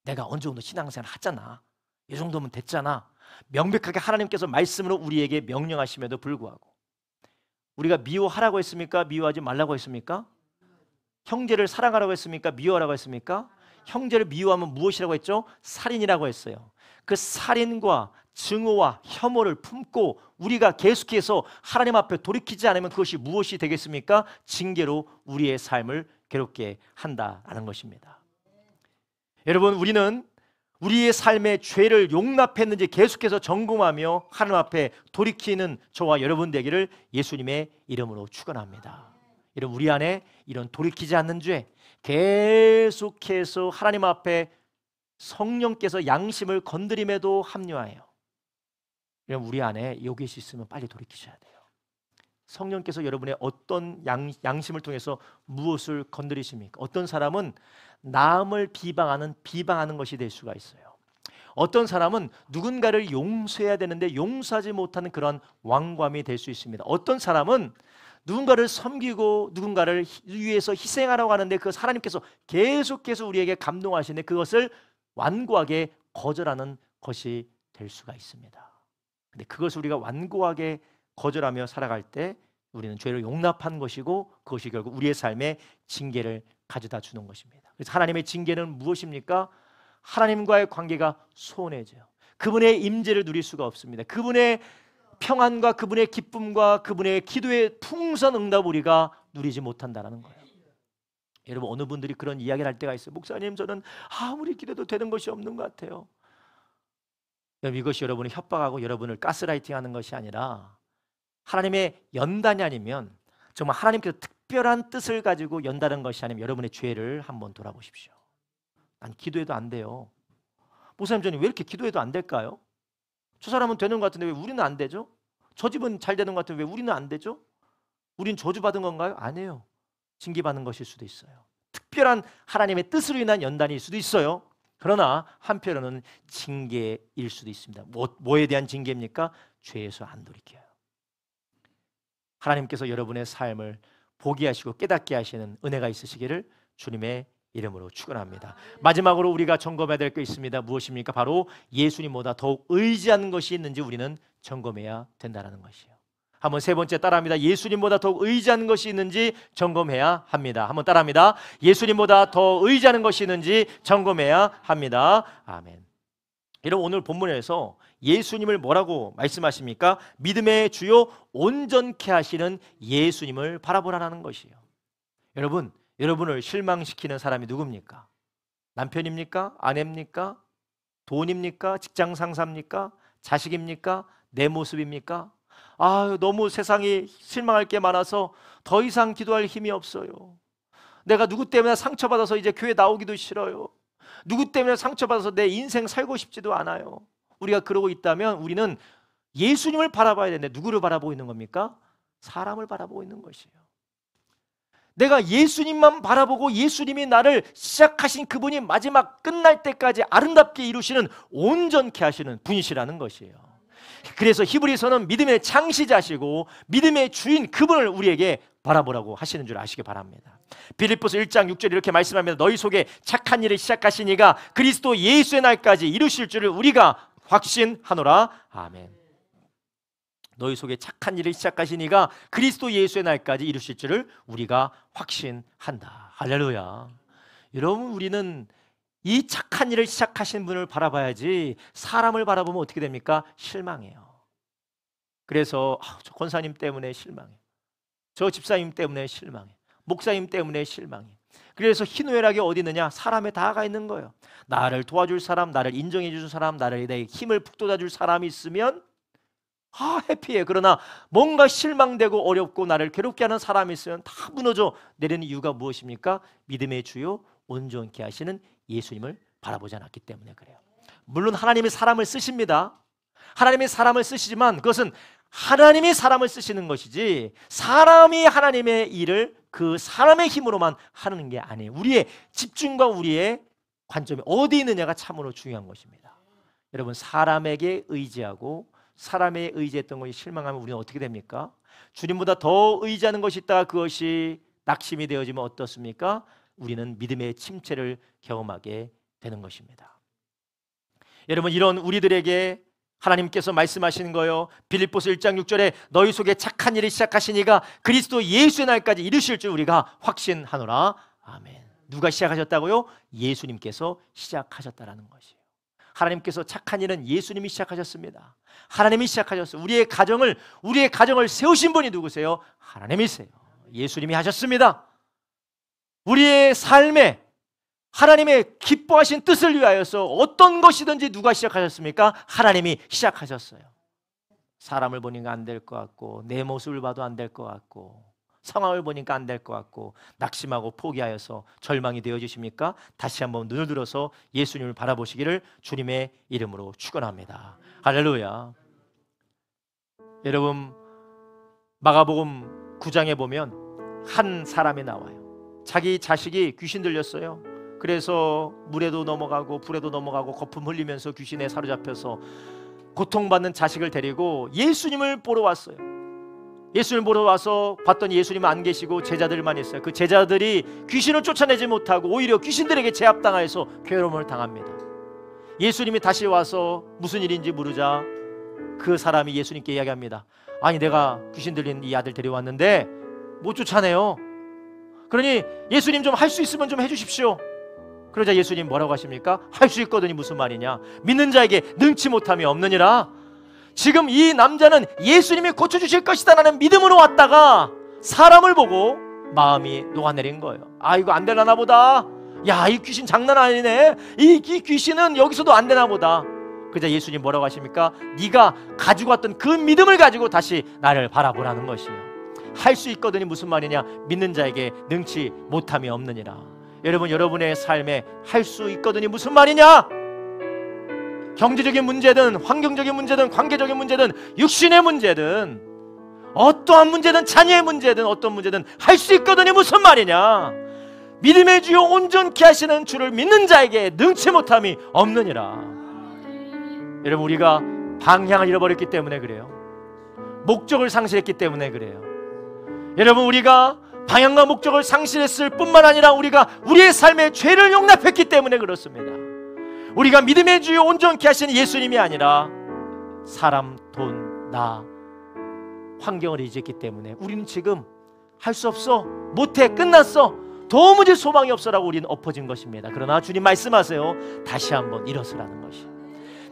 내가 어느 정도 신앙생활 하잖아, 이 정도면 됐잖아, 명백하게 하나님께서 말씀으로 우리에게 명령하심에도 불구하고 우리가 미워하라고 했습니까? 미워하지 말라고 했습니까? 형제를 사랑하라고 했습니까? 미워하라고 했습니까? 형제를 미워하면 무엇이라고 했죠? 살인이라고 했어요. 그 살인과 증오와 혐오를 품고 우리가 계속해서 하나님 앞에 돌이키지 않으면 그것이 무엇이 되겠습니까? 징계로 우리의 삶을 괴롭게 한다라는 것입니다. 여러분, 우리는 우리의 삶의 죄를 용납했는지 계속해서 점검하며 하나님 앞에 돌이키는 저와 여러분 되기를 예수님의 이름으로 축원합니다. 여러분, 우리 안에 이런 돌이키지 않는 죄, 계속해서 하나님 앞에 성령께서 양심을 건드림에도 합리화해요. 여러분, 우리 안에 이것이 있으면 빨리 돌이키셔야 돼요. 성령께서 여러분의 어떤 양심을 통해서 무엇을 건드리십니까? 어떤 사람은 남을 비방하는 것이 될 수가 있어요. 어떤 사람은 누군가를 용서해야 되는데 용서하지 못하는 그런 완고함이 될 수 있습니다. 어떤 사람은 누군가를 섬기고 누군가를 위해서 희생하라고 하는데 그 하나님께서 계속해서 우리에게 감동하시는데 그것을 완고하게 거절하는 것이 될 수가 있습니다. 근데 그것을 우리가 완고하게 거절하며 살아갈 때 우리는 죄를 용납한 것이고 그것이 결국 우리의 삶에 징계를 가져다 주는 것입니다. 그래서 하나님의 징계는 무엇입니까? 하나님과의 관계가 소원해져요. 그분의 임재를 누릴 수가 없습니다. 그분의 평안과 그분의 기쁨과 그분의 기도의 풍성 응답 우리가 누리지 못한다는 거예요. 여러분, 어느 분들이 그런 이야기를 할 때가 있어요. 목사님, 저는 아무리 기도도 되는 것이 없는 것 같아요. 여러분, 이것이 여러분을 협박하고 여러분을 가스라이팅하는 것이 아니라 하나님의 연단이 아니면, 정말 하나님께서 특별한 뜻을 가지고 연다는 것이 아니면 여러분의 죄를 한번 돌아보십시오. 난 기도해도 안 돼요. 목사님, 저는 왜 이렇게 기도해도 안 될까요? 저 사람은 되는 것 같은데 왜 우리는 안 되죠? 저 집은 잘 되는 것 같은데 왜 우리는 안 되죠? 우린 저주받은 건가요? 아니에요. 징계받는 것일 수도 있어요. 특별한 하나님의 뜻으로 인한 연단일 수도 있어요. 그러나 한편으로는 징계일 수도 있습니다. 뭐에 대한 징계입니까? 죄에서 안 돌이켜요. 하나님께서 여러분의 삶을 보게 하시고 깨닫게 하시는 은혜가 있으시기를 주님의 이름으로 축원합니다. 마지막으로 우리가 점검해야 될 게 있습니다. 무엇입니까? 바로 예수님보다 더욱 의지하는 것이 있는지 우리는 점검해야 된다는 것이에요. 한번 세 번째 따라합니다. 예수님보다 더욱 의지하는 것이 있는지 점검해야 합니다. 한번 따라합니다. 예수님보다 더 의지하는 것이 있는지 점검해야 합니다. 아멘. 여러분 오늘 본문에서 예수님을 뭐라고 말씀하십니까? 믿음의 주요 온전케 하시는 예수님을 바라보라는 것이에요. 여러분, 여러분을 실망시키는 사람이 누굽니까? 남편입니까? 아내입니까? 돈입니까? 직장 상사입니까? 자식입니까? 내 모습입니까? 아, 너무 세상에 실망할 게 많아서 더 이상 기도할 힘이 없어요. 내가 누구 때문에 상처받아서 이제 교회 나오기도 싫어요. 누구 때문에 상처받아서 내 인생 살고 싶지도 않아요. 우리가 그러고 있다면 우리는 예수님을 바라봐야 되는데 누구를 바라보고 있는 겁니까? 사람을 바라보고 있는 것이에요. 내가 예수님만 바라보고 예수님이 나를 시작하신 그분이 마지막 끝날 때까지 아름답게 이루시는 온전케 하시는 분이시라는 것이에요. 그래서 히브리서는 믿음의 창시자시고 믿음의 주인 그분을 우리에게 바라보라고 하시는 줄 아시기 바랍니다. 빌립보서 1장 6절 이렇게 말씀합니다. 너희 속에 착한 일을 시작하신 이가 그리스도 예수의 날까지 이루실 줄을 우리가 확신하노라. 아멘. 너희 속에 착한 일을 시작하신 이가 그리스도 예수의 날까지 이루실 줄을 우리가 확신한다. 할렐루야. 여러분, 우리는 이 착한 일을 시작하신 분을 바라봐야지 사람을 바라보면 어떻게 됩니까? 실망해요. 그래서 저 권사님 때문에 실망해, 저 집사님 때문에 실망해, 목사님 때문에 실망해. 그래서 희노애락이 어디 있느냐? 사람에 다가 있는 거예요. 나를 도와줄 사람, 나를 인정해 줄 사람, 나를 내 힘을 북돋아 줄 사람이 있으면 해피해. 그러나 뭔가 실망되고 어렵고 나를 괴롭게 하는 사람이 있으면 다 무너져 내리는 이유가 무엇입니까? 믿음의 주요 온전케 하시는 예수님을 바라보지 않았기 때문에 그래요. 물론 하나님이 사람을 쓰십니다. 하나님이 사람을 쓰시지만 그것은 하나님이 사람을 쓰시는 것이지 사람이 하나님의 일을 그 사람의 힘으로만 하는 게 아니에요. 우리의 집중과 우리의 관점이 어디 있느냐가 참으로 중요한 것입니다. 여러분, 사람에게 의지하고 사람에 의지했던 것이 실망하면 우리는 어떻게 됩니까? 주님보다 더 의지하는 것이 있다가 그것이 낙심이 되어지면 어떻습니까? 우리는 믿음의 침체를 경험하게 되는 것입니다. 여러분, 이런 우리들에게 하나님께서 말씀하시는 거예요. 빌립보서 1장 6절에 너희 속에 착한 일을 시작하신 이가 그리스도 예수의 날까지 이루실 줄 우리가 확신하노라. 아멘. 누가 시작하셨다고요? 예수님께서 시작하셨다라는 것이에요. 하나님께서 착한 일은 예수님이 시작하셨습니다. 하나님이 시작하셨어요. 우리의 가정을 세우신 분이 누구세요? 하나님이세요. 예수님이 하셨습니다. 우리의 삶에 하나님의 기뻐하신 뜻을 위하여서 어떤 것이든지 누가 시작하셨습니까? 하나님이 시작하셨어요. 사람을 보니까 안 될 것 같고 내 모습을 봐도 안 될 것 같고 상황을 보니까 안 될 것 같고 낙심하고 포기하여서 절망이 되어지십니까? 다시 한번 눈을 들어서 예수님을 바라보시기를 주님의 이름으로 축원합니다. 할렐루야. 여러분, 마가복음 9장에 보면 한 사람이 나와요. 자기 자식이 귀신 들렸어요. 그래서 물에도 넘어가고 불에도 넘어가고 거품 흘리면서 귀신에 사로잡혀서 고통받는 자식을 데리고 예수님을 보러 왔어요. 예수님을 보러 와서 봤더니 예수님은 안 계시고 제자들만 있어요. 그 제자들이 귀신을 쫓아내지 못하고 오히려 귀신들에게 제압당하여서 괴로움을 당합니다. 예수님이 다시 와서 무슨 일인지 물으자 그 사람이 예수님께 이야기합니다. 아니, 내가 귀신 들린 이 아들 데려왔는데 못 쫓아내요. 그러니 예수님 좀 할 수 있으면 좀 해주십시오. 그러자 예수님 뭐라고 하십니까? 할 수 있거든이 무슨 말이냐? 믿는 자에게 능치 못함이 없느니라. 지금 이 남자는 예수님이 고쳐주실 것이다 라는 믿음으로 왔다가 사람을 보고 마음이 녹아내린 거예요. 아, 이거 안 되려나 보다. 야, 이 귀신 장난 아니네. 이 귀신은 여기서도 안 되나 보다. 그러자 예수님 뭐라고 하십니까? 네가 가지고 왔던 그 믿음을 가지고 다시 나를 바라보라는 것이에요. 할 수 있거든이 무슨 말이냐? 믿는 자에게 능치 못함이 없느니라. 여러분, 여러분의 삶에 할 수 있거든이 무슨 말이냐? 경제적인 문제든 환경적인 문제든 관계적인 문제든 육신의 문제든 어떠한 문제든 자녀의 문제든 어떤 문제든 할 수 있거든이 무슨 말이냐? 믿음의 주요 온전케 하시는 주를 믿는 자에게 능치 못함이 없느니라. 여러분, 우리가 방향을 잃어버렸기 때문에 그래요. 목적을 상실했기 때문에 그래요. 여러분, 우리가 방향과 목적을 상실했을 뿐만 아니라 우리가 우리의 삶에 죄를 용납했기 때문에 그렇습니다. 우리가 믿음의 주요 온전케 하시는 예수님이 아니라 사람, 돈, 나, 환경을 의지했기 때문에 우리는 지금 할 수 없어, 못해, 끝났어, 도무지 소망이 없어라고 우리는 엎어진 것입니다. 그러나 주님 말씀하세요. 다시 한번 일어서라는 것이.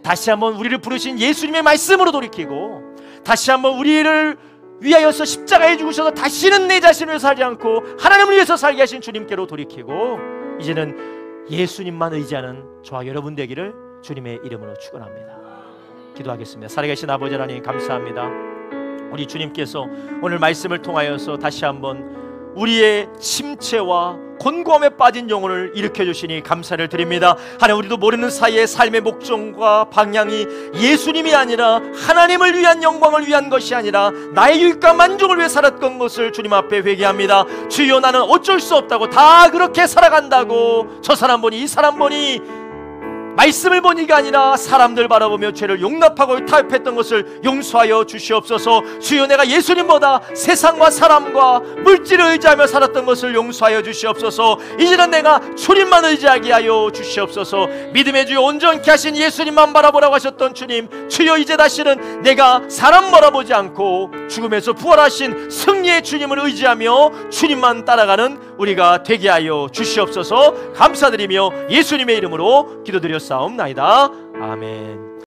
다시 한번 우리를 부르신 예수님의 말씀으로 돌이키고, 다시 한번 우리를 위하여서 십자가에 죽으셔서 다시는 내 자신을 위해서 살지 않고 하나님을 위해서 살게 하신 주님께로 돌이키고, 이제는 예수님만 의지하는 저와 여러분 되기를 주님의 이름으로 축원합니다. 기도하겠습니다. 살아계신 아버지 하나님, 감사합니다. 우리 주님께서 오늘 말씀을 통하여서 다시 한번 우리의 침체와 곤고함에 빠진 영혼을 일으켜 주시니 감사를 드립니다. 하나님, 우리도 모르는 사이에 삶의 목적과 방향이 예수님이 아니라 하나님을 위한 영광을 위한 것이 아니라 나의 유익과 만족을 위해 살았던 것을 주님 앞에 회개합니다. 주여, 나는 어쩔 수 없다고, 다 그렇게 살아간다고, 저 사람 보니 이 사람 보니 말씀을 보니가 아니라 사람들 바라보며 죄를 용납하고 타협했던 것을 용서하여 주시옵소서. 주여, 내가 예수님보다 세상과 사람과 물질을 의지하며 살았던 것을 용서하여 주시옵소서. 이제는 내가 주님만 의지하게 하여 주시옵소서. 믿음의 주여, 온전케 하신 예수님만 바라보라고 하셨던 주님, 주여, 이제 다시는 내가 사람 바라보지 않고 죽음에서 부활하신 승리의 주님을 의지하며 주님만 따라가는 우리가 되게 하여 주시옵소서. 감사드리며 예수님의 이름으로 기도드렸습니다. 아멘.